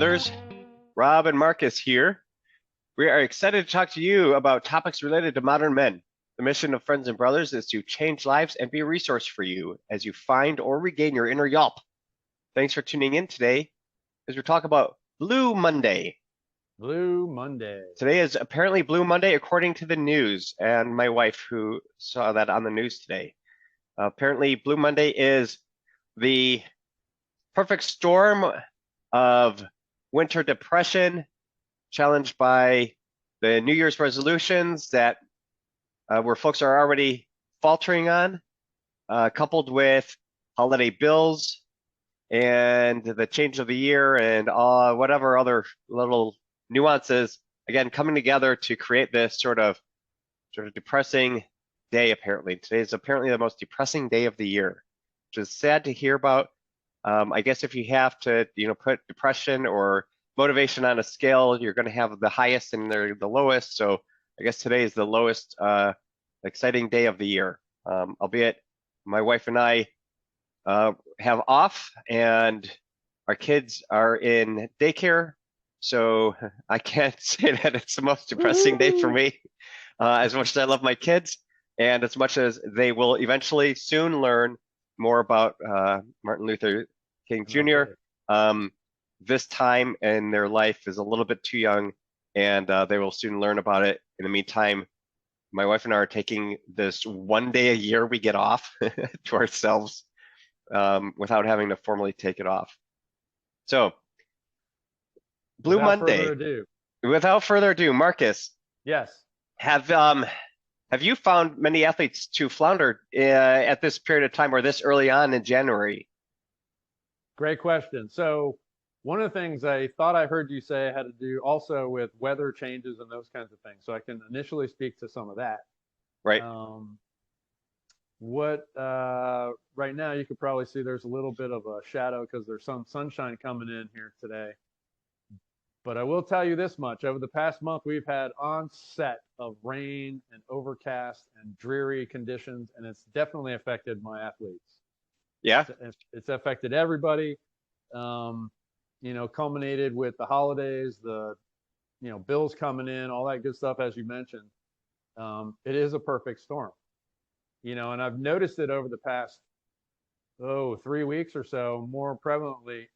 brothers. Rob and Marcus here. We are excited to talk to you about topics related to modern men. The mission of Friends and Brothers is to change lives and be a resource for you as you find or regain your inner yelp. Thanks for tuning in today as we talk about Blue Monday. Blue Monday. Today is apparently Blue Monday according to the news and my wife who saw that on the news today. Apparently Blue Monday is the perfect storm of winter depression challenged by the New Year's resolutions that where folks are already faltering on, coupled with holiday bills and the change of the year and whatever other little nuances, again, coming together to create this sort of depressing day, apparently. Today is apparently the most depressing day of the year, which is sad to hear about. I guess if you have to, put depression or motivation on a scale, you're going to have the highest and the lowest. So I guess today is the lowest exciting day of the year. Albeit my wife and I have off and our kids are in daycare. So I can't say that it's the most depressing day for me, as much as I love my kids and as much as they will eventually soon learn more about Martin Luther King Jr. This time in their life is a little bit too young, and they will soon learn about it. In the meantime, my wife and I are taking this one day a year we get off to ourselves without having to formally take it off. So, Blue Monday. Without further ado, Marcus. Yes. Have you found many athletes to flounder at this period of time or this early on in January? Great question. So one of the things I thought I heard you say had to do also with weather changes and those kinds of things. So I can initially speak to some of that. Right. Right now you could probably see there's a little bit of a shadow because there's some sunshine coming in here today. But I will tell you this much. Over the past month, we've had onset of rain and overcast and dreary conditions, and it's definitely affected my athletes. Yeah. It's affected everybody, culminated with the holidays, the, bills coming in, all that good stuff, as you mentioned. It is a perfect storm, and I've noticed it over the past, 3 weeks or so, more prevalently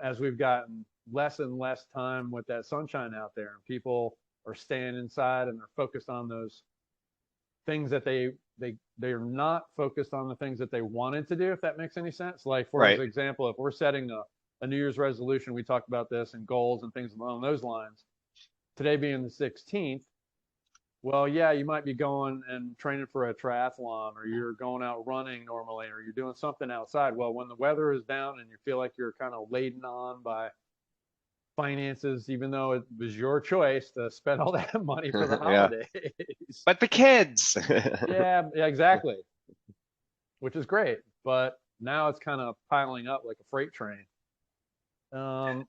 as we've gotten less and less time with that sunshine out there, and people are staying inside and they're focused on those things that they're not focused on the things that they wanted to do, if that makes any sense. Like, for example, if we're setting a New Year's resolution, we talked about this, and goals and things along those lines, today being the 16th, well, yeah, you might be going and training for a triathlon, or you're going out running normally, or you're doing something outside. Well, when the weather is down and you feel like you're kind of laden on by finances, even though it was your choice to spend all that money for the holidays. But the kids. yeah, exactly. Which is great. But now it's kind of piling up like a freight train.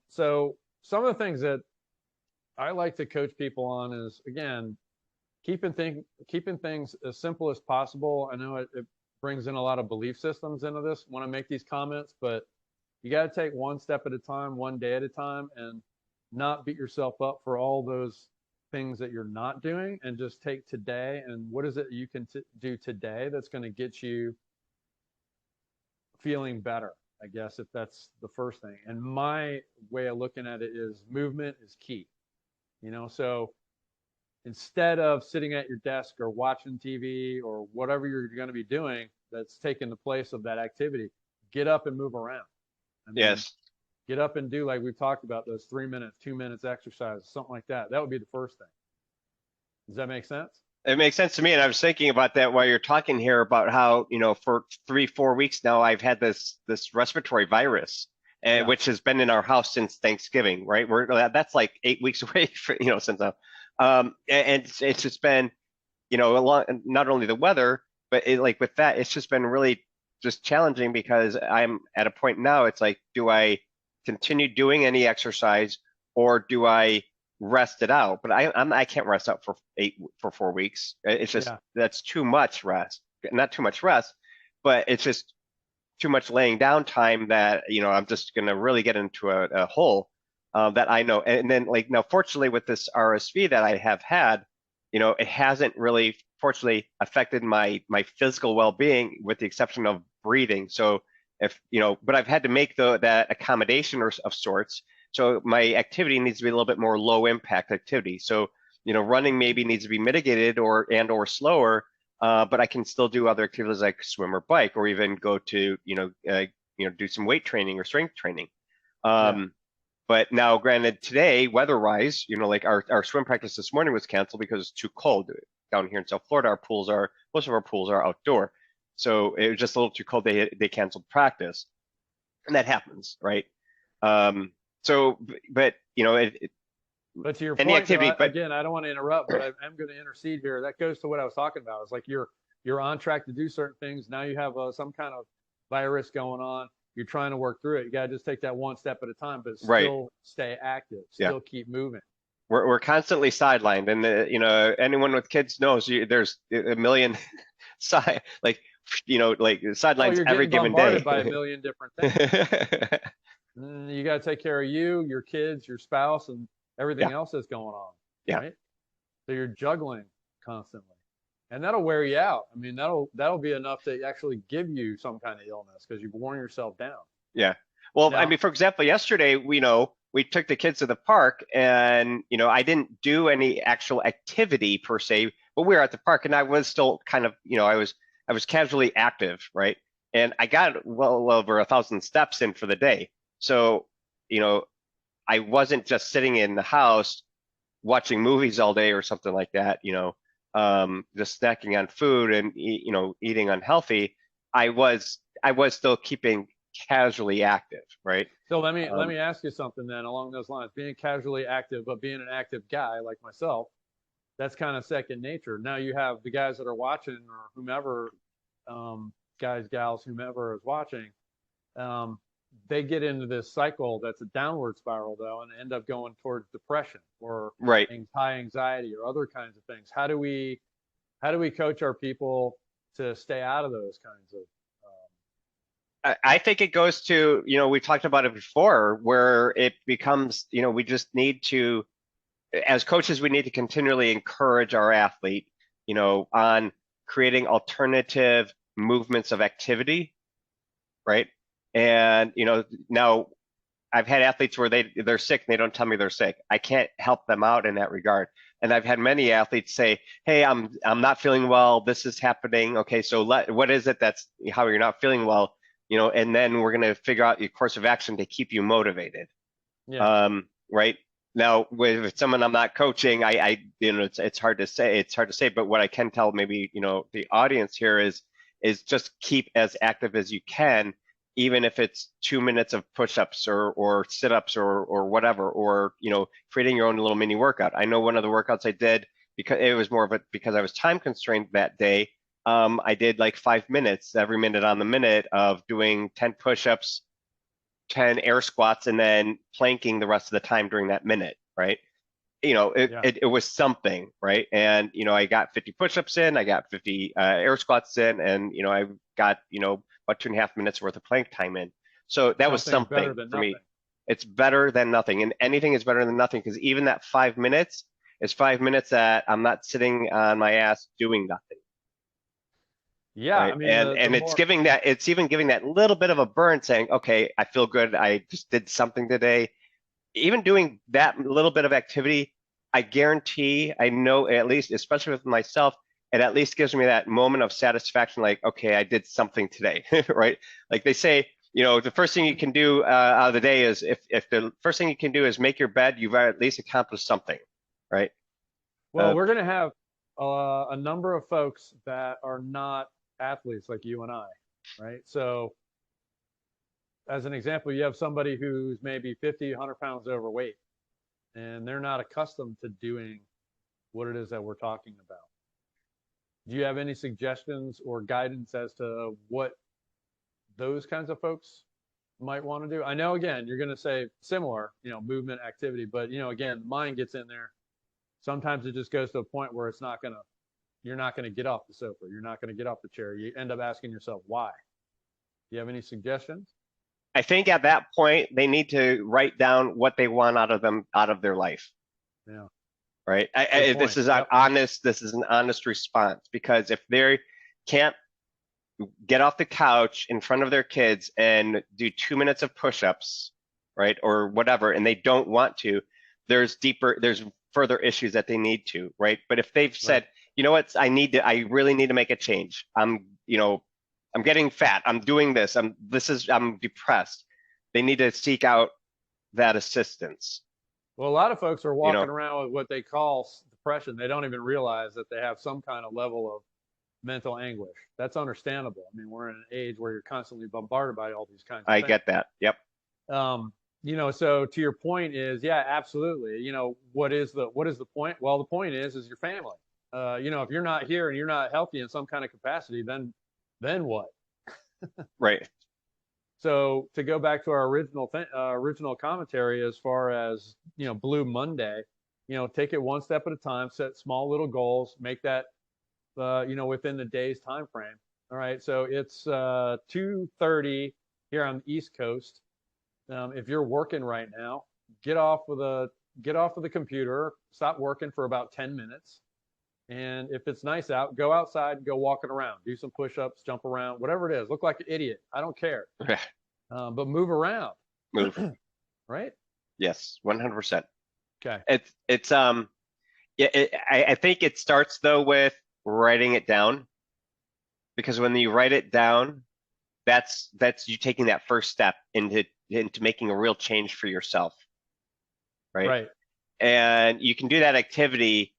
So some of the things that I like to coach people on is, again, keeping things as simple as possible. I know it brings in a lot of belief systems into this when I make these comments, but you got to take one step at a time, one day at a time, and not beat yourself up for all those things that you're not doing, and just take today and what is it you can do today that's going to get you feeling better, I guess, if that's the first thing. And my way of looking at it is movement is key. So instead of sitting at your desk or watching TV or whatever you're going to be doing that's taking the place of that activity, get up and move around. Yes. Get up and do, like we've talked about, those 3 minutes, 2 minutes exercise, something like that. That would be the first thing. Does that make sense? It makes sense to me. And I was thinking about that while you're talking here about how, for 3-4 weeks now, I've had this respiratory virus, which has been in our house since Thanksgiving, right? That's like 8 weeks away, since now. And it's just been, not only the weather, but with that, it's just been really just challenging because I'm at a point now. It's like, do I continue doing any exercise or do I rest it out? But I can't rest out for 4 weeks. It's just that's too much rest. Not too much rest, but it's just too much laying down time that I'm just gonna really get into a hole. that I know. And then like now, fortunately, with this RSV that I have had, it hasn't really, fortunately, affected my physical well-being, with the exception of breathing. So if but I've had to make that accommodation of sorts. So my activity needs to be a little bit more low impact activity. So running maybe needs to be mitigated or slower, but I can still do other activities like swim or bike, or even go to do some weight training or strength training. Yeah. Um, but now, granted, today, weather-wise, like our swim practice this morning was canceled because it's too cold down here in South Florida. Most of our pools are outdoor, so it was just a little too cold. They canceled practice, and that happens, right? Um, so, but But to your any point, though, activity, but again, I don't want to interrupt, but I'm going to intercede here. That goes to what I was talking about. It's like you're on track to do certain things. Now you have some kind of virus going on. You're trying to work through it. You got to just take that one step at a time, but right, still stay active, yeah, still keep moving. we're constantly sidelined, and anyone with kids knows there's a million side like like Well, sidelines you're every getting given bombarded by a day. million different things. You got to take care of you, your kids, your spouse, and everything Yeah, else that's going on, yeah. right? So you're juggling constantly, and that'll wear you out. I mean, that'll be enough to actually give you some kind of illness because you've worn yourself down. Yeah. Well, I Now, mean, for example, yesterday, we took the kids to the park, and I didn't do any actual activity per se, but we were at the park, and I was still kind of, I was casually active, right? And I got well over 1,000 steps in for the day. So, you know, I wasn't just sitting in the house watching movies all day or something like that, just snacking on food and eating unhealthy. I was still keeping casually active, right? so let Um, me ask you something then along those lines. Being casually active, but being an active guy like myself, that's kind of second nature. Now you have the guys that are watching or whomever, guys, gals, whomever is watching. Um, they get into this cycle that's a downward spiral though, and end up going towards depression or right. high anxiety or other kinds of things. How do we coach our people to stay out of those kinds of I think it goes to, we talked about it before, where it becomes, we just need to, as coaches, we need to continually encourage our athlete, on creating alternative movements of activity, right? And, now I've had athletes where they're sick and they don't tell me they're sick. I can't help them out in that regard. And I've had many athletes say, "Hey, I'm not feeling well. This is happening. Okay, so what is it that's how you're not feeling well? And then we're going to figure out your course of action to keep you motivated." yeah. Right now, with someone I'm not coaching, it's hard to say. It's hard to say, but what I can tell maybe the audience here is just keep as active as you can, even if it's 2 minutes of push-ups or sit-ups or whatever, or creating your own little mini workout. I know one of the workouts I did, because it was more of because I was time constrained that day. I did like 5 minutes, every minute on the minute, of doing 10 push-ups, 10 air squats, and then planking the rest of the time during that minute, right? Yeah. It was something, right? And I got 50 push-ups in, I got 50 air squats in, and I got about 2.5 minutes worth of plank time in. So that was Something better something than for me. nothing. It's better than nothing, and anything is better than nothing, because even that 5 minutes is 5 minutes that I'm not sitting on my ass doing nothing, Yeah, I right? mean the And more it's even giving that little bit of a burn, saying, okay, I feel good, I just did something today. Even doing that little bit of activity, I guarantee, I know, at least, especially with myself, it at least gives me that moment of satisfaction, like, okay, I did something today, right? Like they say, the first thing you can do out of the day is, if the first thing you can do is make your bed, you've at least accomplished something, right? well, Uh, we're going to have a number of folks that are not athletes like you and I, right? So as an example, you have somebody who's maybe 50, 100 pounds overweight, and they're not accustomed to doing what it is that we're talking about. Do you have any suggestions or guidance as to what those kinds of folks might want to do? I know, again, you're going to say similar, movement activity, but again, the mind gets in there. Sometimes it just goes to a point where you're not going to get off the sofa. You're not going to get off the chair. You end up asking yourself why. Do you have any suggestions? I think at that point they need to write down what they want out of them, out of their life, Yeah. right? Good This point. is an Yep. honest, this is an honest response because if they can't get off the couch in front of their kids and do 2 minutes of push-ups, right, or whatever, and they don't want to, there's further issues that they need to, right? But if they've Right. said, you know what, I really need to make a change. I'm getting fat. I'm doing this. I'm depressed. They need to seek out that assistance. Well, a lot of folks are You walking know, around with what they call depression. They don't even realize that they have some kind of level of mental anguish. That's understandable. I mean, we're in an age where you're constantly bombarded by all these kinds of I things. get that. Yep. So to your point is, yeah, absolutely. What is the point? Well, the point is your family. If you're not here and you're not healthy in some kind of capacity, then what? Right. So to go back to our original commentary, as far as Blue Monday, take it one step at a time, set small little goals, make that within the day's time frame. All right, so it's 2:30 here on the East Coast. If you're working right now, get off of the computer, stop working for about 10 minutes. And if it's nice out, go outside and go walking around, do some push-ups, jump around, whatever it is. Look like an idiot. I don't care. But move around, Move. right? Yes, 100%. Okay. It's yeah, I think it starts though with writing it down because when you write it down, that's you taking that first step into making a real change for yourself, right? Right. And you can do that activity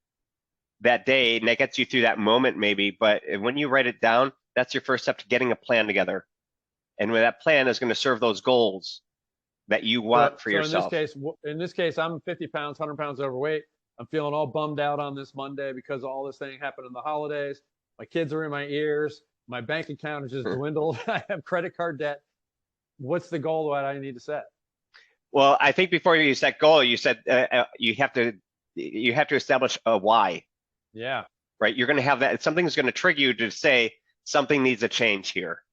that day, and that gets you through that moment maybe. But when you write it down, that's your first step to getting a plan together, and when that plan is going to serve those goals that you want for So yourself. in this case, I'm 50 pounds, 100 pounds overweight. I'm feeling all bummed out on this Monday because all this thing happened in the holidays. My kids are in my ears. My bank account has just dwindled. I have credit card debt. What's the goal that I need to set? Well, I think before you set goal, you said you have to establish a why, Yeah. right? You're going to have that. Something's going to trigger you to say something needs a change here.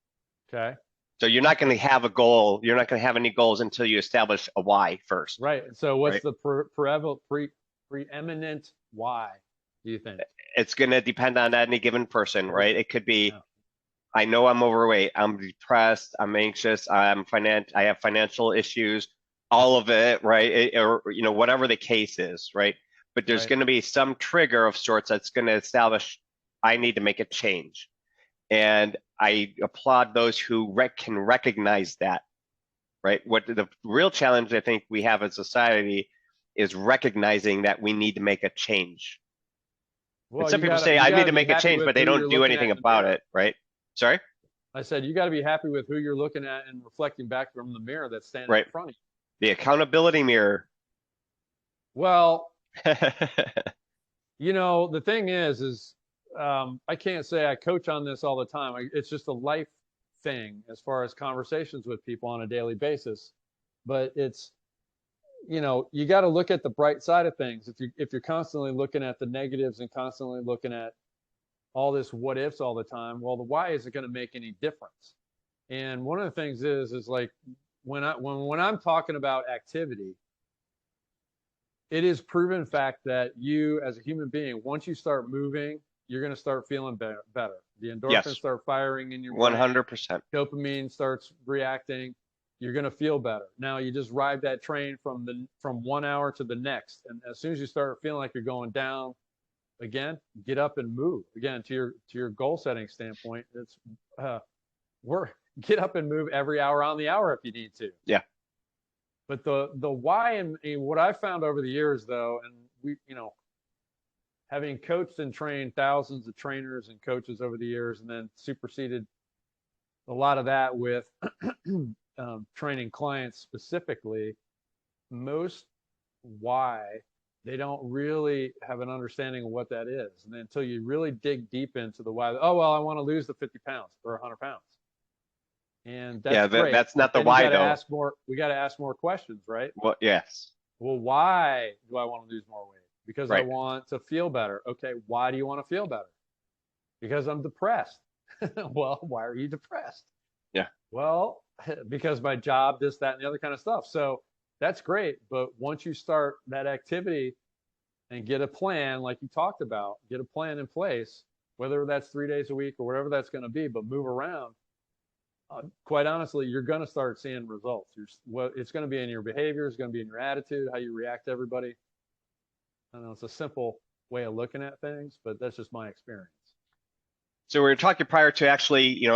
Okay. So you're not going to have a goal. You're not going to have any goals until you establish a why first. Right. So what's Right? the preeminent why, do you think? It's going to depend on any given person, right? It could be, Yeah. I know I'm overweight, I'm depressed, I'm anxious, I have financial issues, all of it, right? Or whatever the case is, right? But there's Right. going to be some trigger of sorts that's going to establish I need to make a change. And I applaud those who can recognize that, right? What the real challenge I think we have as society is recognizing that we need to make a change. And Well, some you people gotta say you I need gotta to be make a happy change, with but they who you're don't do looking at anything in the about mirror. it, right? Sorry? I said you got to be happy with who you're looking at and reflecting back from the mirror that's standing in Right. front of The accountability mirror. you. Well, the thing is I can't say I coach on this all the time. It's just a life thing as far as conversations with people on a daily basis. But it's you got to look at the bright side of things. If you're constantly looking at the negatives and constantly looking at all this what ifs all the time, well, the why isn't going to make any difference. And one of the things is like when I'm talking about activity, it is proven fact that you as a human being, once you start moving, you're going to start feeling better. The endorphins Yes, start firing in your brain, 100%. dopamine starts reacting. You're going to feel better. Now you just ride that train from 1 hour to the next, and as soon as you start feeling like you're going down again, get up and move. Again, to your goal setting standpoint, it's get up and move every hour on the hour if you need to. Yeah. But the why, and what I found over the years though, and we having coached and trained thousands of trainers and coaches over the years, and then superseded a lot of that with training clients specifically, most why they don't really have an understanding of what that is. And then until you really dig deep into the why, oh, well, I want to lose the 50 pounds or 100 pounds. And that's great. That's not the then why though. We got to ask more questions, right? Well, yes. Well, why do I want to lose more weight? Because I Right. want to feel better. Okay, why do you want to feel better? Because I'm depressed. Well, why are you depressed? Yeah. Well, because my job, this, that, and the other kind of stuff. So that's great. But once you start that activity and get a plan, like you talked about, get a plan in place, whether that's 3 days a week or whatever that's going to be, but move around. Quite honestly, you're going to start seeing results. It's going to be in your behavior, it's going to be in your attitude, how you react to everybody. I know it's a simple way of looking at things, but that's just my experience. So we were talking prior to actually,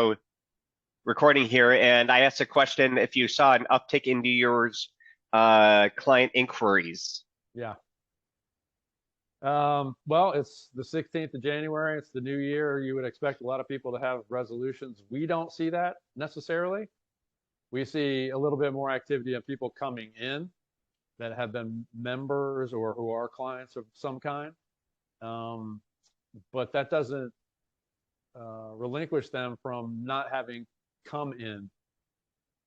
recording here, and I asked a question if you saw an uptick into your client inquiries. Yeah. Well, it's the 16th of January. It's the new year. You would expect a lot of people to have resolutions. We don't see that necessarily. We see a little bit more activity of people coming in that have been members or who are clients of some kind. But that doesn't relinquish them from not having come in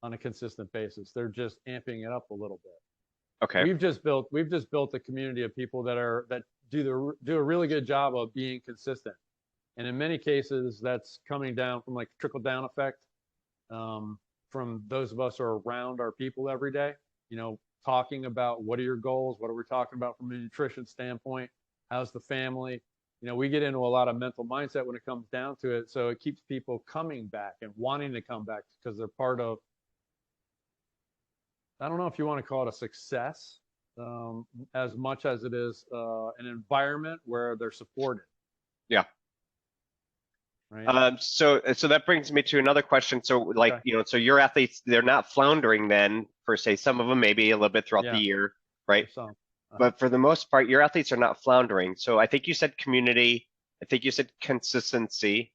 on a consistent basis. They're just amping it up a little bit. Okay. We've just built a community of people that do a really good job of being consistent, and in many cases that's coming down from like trickle down effect, from those of us who are around our people every day, talking about what are your goals, what are we talking about from a nutrition standpoint, how's the family. We get into a lot of mental mindset when it comes down to it, so it keeps people coming back and wanting to come back because they're part of, I don't know if you want to call it a success, as much as it is an environment where they're supported. Yeah. Right. So that brings me to another question. So like, Okay. so your athletes, they're not floundering then per se. Some of them maybe a little bit throughout the Yeah. year, right? Some. Uh-huh. But for the most part, your athletes are not floundering. So I think you said community. I think you said consistency.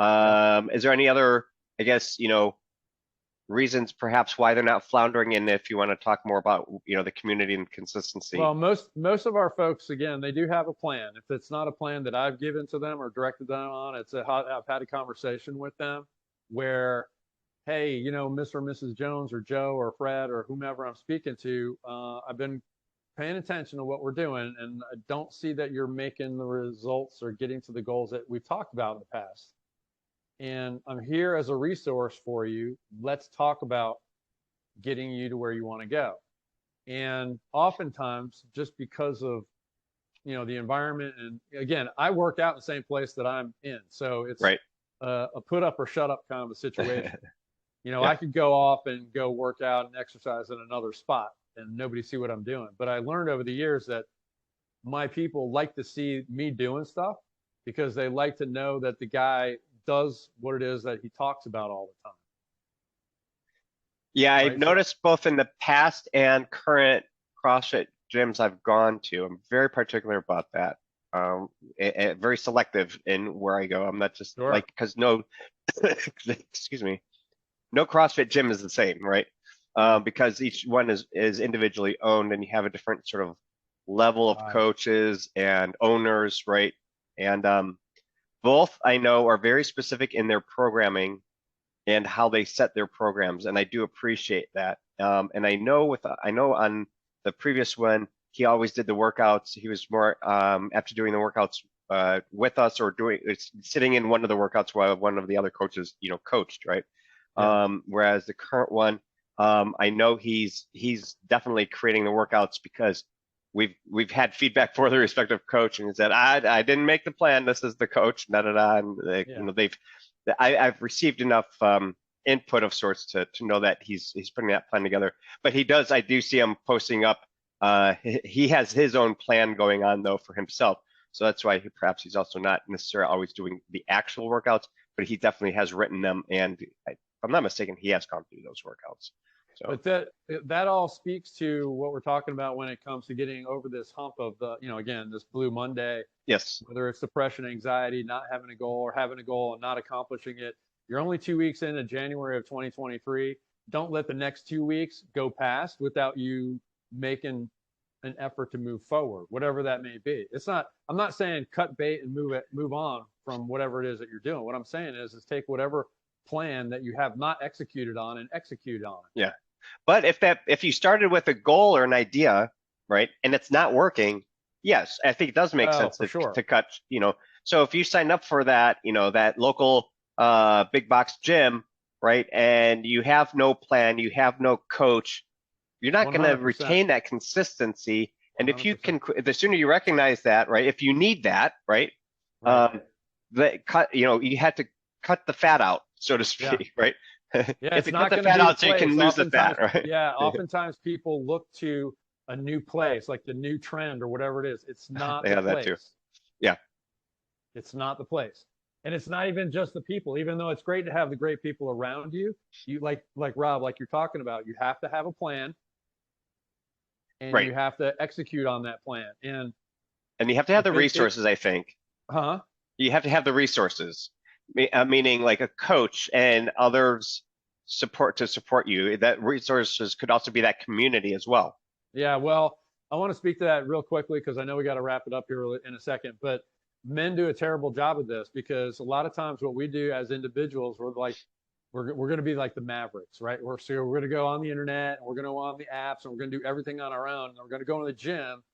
Yeah. Is there any other, I guess, reasons perhaps why they're not floundering? And if you want to talk more about, the community and consistency. Well, most of our folks, again, they do have a plan. If it's not a plan that I've given to them or directed them on, I've had a conversation with them where, hey, Mr. or Mrs. Jones or Joe or Fred or whomever I'm speaking to, I've been paying attention to what we're doing, and I don't see that you're making the results or getting to the goals that we've talked about in the past. And I'm here as a resource for you. Let's talk about getting you to where you want to go. And oftentimes, just because of the environment, and again, I work out in the same place that I'm in, so it's Right. a put up or shut up kind of a situation. Yeah. I could go off and go work out and exercise in another spot and nobody see what I'm doing. But I learned over the years that my people like to see me doing stuff because they like to know that the guy does what it is that he talks about all the time. Yeah, I've Right. So, noticed both in the past and current CrossFit gyms I've gone to. I'm very particular about that. Very selective in where I go. I'm not just sure. like, because no, excuse me, no CrossFit gym is the same, right? Because each one is individually owned, and you have a different sort of level of Right. coaches and owners, right? And both I know are very specific in their programming and how they set their programs, and I do appreciate that. And I know on the previous one, he always did the workouts. He was more after doing the workouts with us or sitting in one of the workouts while one of the other coaches, coached, right? Yeah. Whereas the current one, I know he's definitely creating the workouts because we've had feedback for the respective coach, and he said, I didn't make the plan. This is the coach, da da da. And Yeah. I've received enough input of sorts to know that he's putting that plan together. But I do see him posting up. He has his own plan going on though for himself. So that's why perhaps he's also not necessarily always doing the actual workouts, but he definitely has written them. And if I'm not mistaken, he has gone through those workouts. So But that all speaks to what we're talking about when it comes to getting over this hump of again, this Blue Monday, yes, whether it's depression, anxiety, not having a goal, or having a goal and not accomplishing it. You're only 2 weeks into January of 2023. Don't let the next 2 weeks go past without you making an effort to move forward, whatever that may be. I'm not saying cut bait and move on from whatever it is that you're doing. What I'm saying is take whatever plan that you have not executed on and execute on it. yeah. But if you started with a goal or an idea, right, and it's not working, yes, I think it does make Oh, sense for sure. to cut. So if you sign up for that, that local big box gym, right? And you have no plan, you have no coach, you're not going to 100%. retain that consistency. And if you 100%. can, the sooner you recognize that, right? If you need that, right? Right. Um, that cut, you had to cut the fat out, so to Yeah. speak, right? You Yeah, have it's to cut not the going to fat be the out so you can place. lose the fat, Oftentimes, right? yeah, oftentimes people look to a new place, like the new trend or whatever it is. It's not They the have that too. place. Yeah, It's not the place. And it's not even just the people. Even though it's great to have the great people around you, you like Rob, like you're talking about, you have to have a plan and right. you have to execute on that plan. And And you have to have if the it resources, I think. huh? You have to have the resources, meaning like a coach and others support you. That resources could also be that community as well. Yeah, well, I want to speak to that real quickly because I know we got to wrap it up here in a second. But men do a terrible job of this because a lot of times what we do as individuals, we're like, we're going to be like the Mavericks, right? We're going to go on the internet, and we're going to go on the apps, and we're going to do everything on our own. And we're going to go to the gym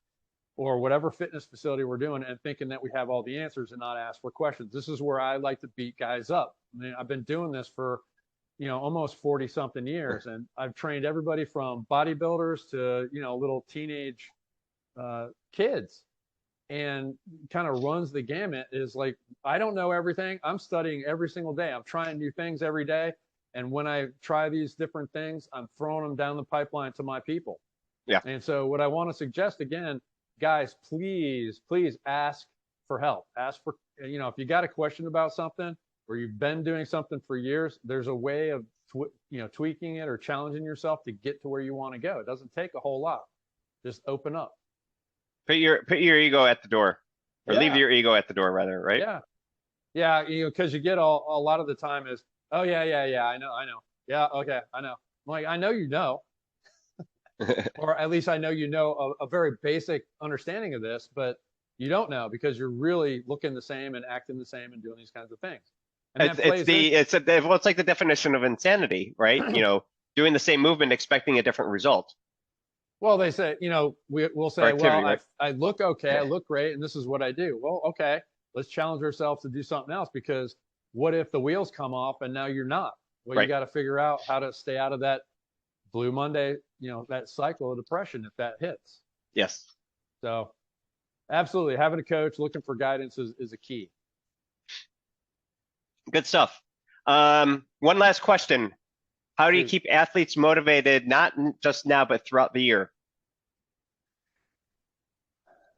or whatever fitness facility we're doing, and thinking that we have all the answers and not ask for questions. This is where I like to beat guys up. I mean, I've been doing this for almost 40 something years. And I've trained everybody from bodybuilders to, little teenage kids, and kind of runs the gamut. Is like, I don't know everything. I'm studying every single day. I'm trying new things every day. And when I try these different things, I'm throwing them down the pipeline to my people. Yeah. And so what I want to suggest again, guys, please, please ask for help. Ask for, if you got a question about something, or you've been doing something for years, there's a way of tweaking it or challenging yourself to get to where you want to go. It doesn't take a whole lot. Just open up. Put your ego at the door, or leave Yeah, your ego at the door, rather, right? yeah, yeah. Because you get a lot of the time is, oh yeah, yeah, yeah, I know, yeah, okay, I know. I'm like, I know you know, or at least I know you know a very basic understanding of this, but you don't know because you're really looking the same and acting the same and doing these kinds of things. And It's that it's plays in. the it's a, well, it's like the definition of insanity, right? Doing the same movement expecting a different result. Well, they say, we'll Or say, activity, well, right? I look okay, I look great, and this is what I do. Well, okay, let's challenge ourselves to do something else, because what if the wheels come off and now you're not? Well, you Right. got to figure out how to stay out of that Blue Monday, that cycle of depression if that hits. Yes. So, absolutely, having a coach, looking for guidance is a key. Good stuff. One last question. How do you Shoot. keep athletes motivated, not just now, but throughout the year?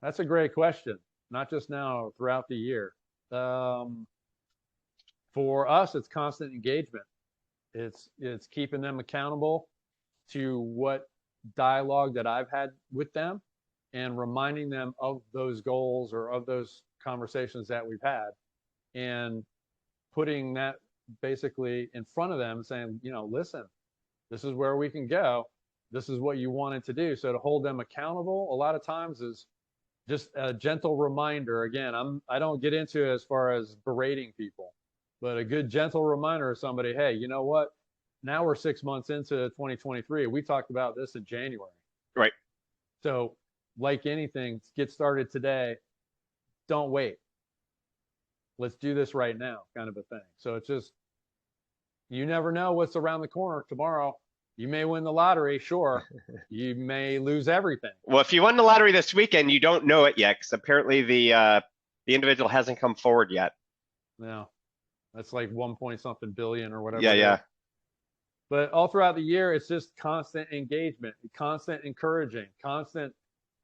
That's a great question. Not just now, throughout the year. For us, it's constant engagement. It's keeping them accountable to what dialogue that I've had with them, and reminding them of those goals or of those conversations that we've had, and putting that basically in front of them, saying, listen, this is where we can go. This is what you wanted to do. So to hold them accountable a lot of times is just a gentle reminder. Again, I don't get into it as far as berating people, but a good gentle reminder of somebody, hey, you know what? Now we're 6 months into 2023. We talked about this in January. Right. So, like anything, get started today. Don't wait. Let's do this right now, kind of a thing. So it's just, you never know what's around the corner tomorrow. You may win the lottery, sure. You may lose everything. Well, if you won the lottery this weekend, you don't know it yet, because apparently the individual hasn't come forward yet. No, that's like 1 point something billion or whatever Yeah, it yeah. is. But all throughout the year, it's just constant engagement, constant encouraging, constant.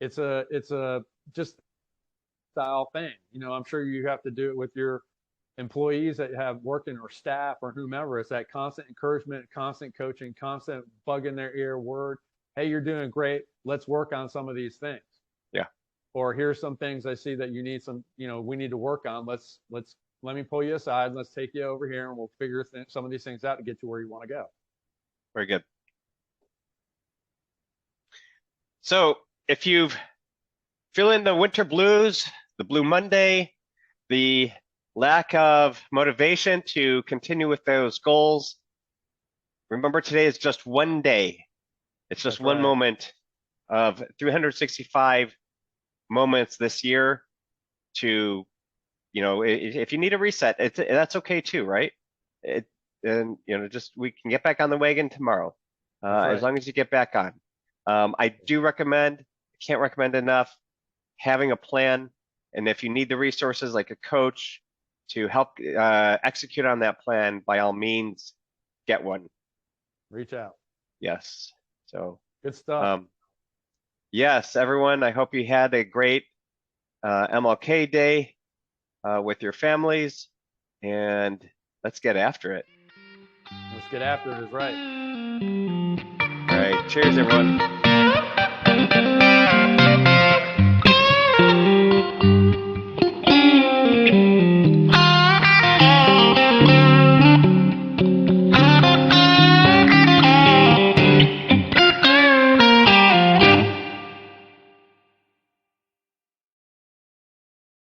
It's a just style thing. I'm sure you have to do it with your employees that have working, or staff, or whomever. It's that constant encouragement, constant coaching, constant bug in their ear word. Hey, you're doing great. Let's work on some of these things. Yeah. Or here's some things I see that you need some, we need to work on. Let me pull you aside. Let's take you over here and we'll figure some of these things out to get you where you want to go. Very good. So if you've feeling the winter blues, the Blue Monday, the lack of motivation to continue with those goals, remember today is just one day. It's just That's one right. moment of 365 moments this year to, if you need a reset, that's okay too, right? and just we can get back on the wagon tomorrow, That's as right. long as you get back on. I do recommend, can't recommend enough, having a plan, and if you need the resources like a coach to help execute on that plan, by all means, get one. Reach out. Yes. So, Good stuff. um, yes, everyone, I hope you had a great MLK Day with your families, and let's get after it. Let's get after it is right. All right. Cheers, everyone.